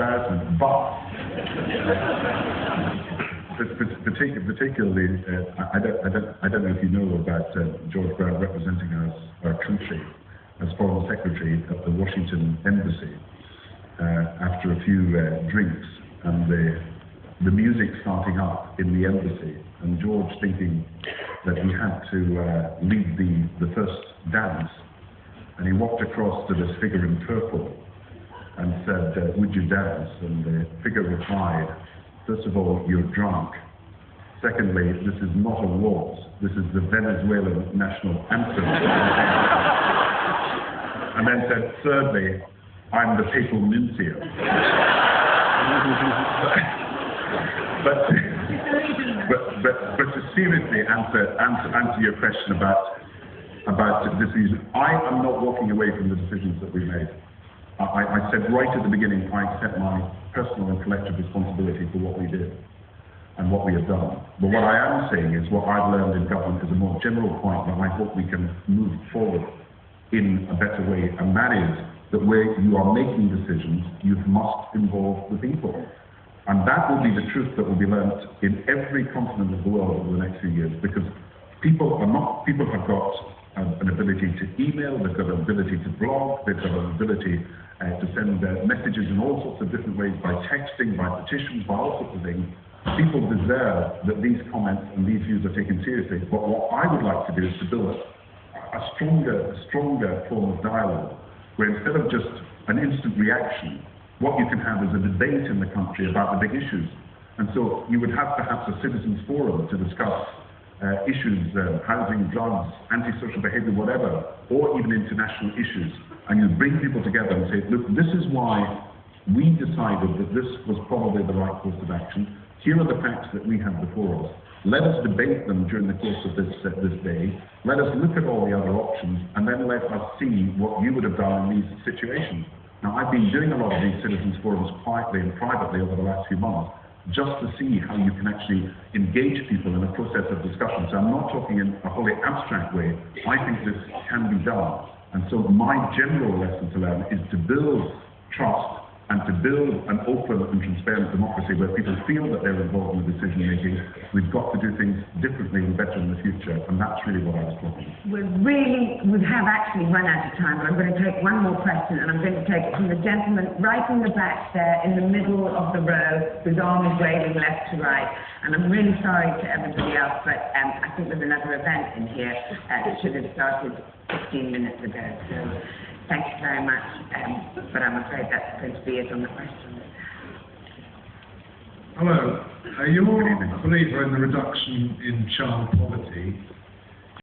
embarrassment, but particularly, I don't know if you know about George Brown representing our country as Foreign Secretary at the Washington Embassy after a few drinks and the music starting up in the embassy, and George thinking that he had to lead the first dance, and he walked across to this figure in purple and said, "Would you dance?" And the figure replied, "First of all, you're drunk. Secondly, this is not a waltz. This is the Venezuelan national anthem." And then said, "Thirdly, I'm the papal nuncio." but to seriously answer your question about the decision, I am not walking away from the decisions that we made. I said right at the beginning, I accept my personal and collective responsibility for what we did and what we have done. But what I am saying is what I've learned in government is a more general point that I hope we can move forward in a better way, and that is that where you are making decisions, you must involve the people. And that will be the truth that will be learnt in every continent of the world over the next few years, because people have got an ability to email, they've got an ability to blog, they've got an ability to send messages in all sorts of different ways, by texting, by petitions, by all sorts of things. People deserve that these comments and these views are taken seriously. But what I would like to do is to build a stronger form of dialogue, where instead of just an instant reaction, what you can have is a debate in the country about the big issues. And so you would have perhaps a citizens forum to discuss issues, housing, drugs, antisocial behaviour, whatever, or even international issues. And you bring people together and say, look, this is why we decided that this was probably the right course of action. Here are the facts that we have before us. Let us debate them during the course of this day. Let us look at all the other options, and then let us see what you would have done in these situations. Now, I've been doing a lot of these citizens forums quietly and privately over the last few months, just to see how you can actually engage people in a process of discussion. So I'm not talking in a wholly abstract way. I think this can be done. And so my general lesson to learn is to build trust and to build an open and transparent democracy where people feel that they're involved in the decision making. We've got to do things differently and better in the future, and that's really what I was talking about. We have actually run out of time, but I'm going to take one more question, and I'm going to take it from the gentleman right in the back there, in the middle of the row, whose arm is waving left to right. And I'm really sorry to everybody else, but I think there's another event in here that should have started 15 minutes ago. So thank you very much, but I'm afraid that's going to be it on the questions. Hello. You're a believer in the reduction in child poverty.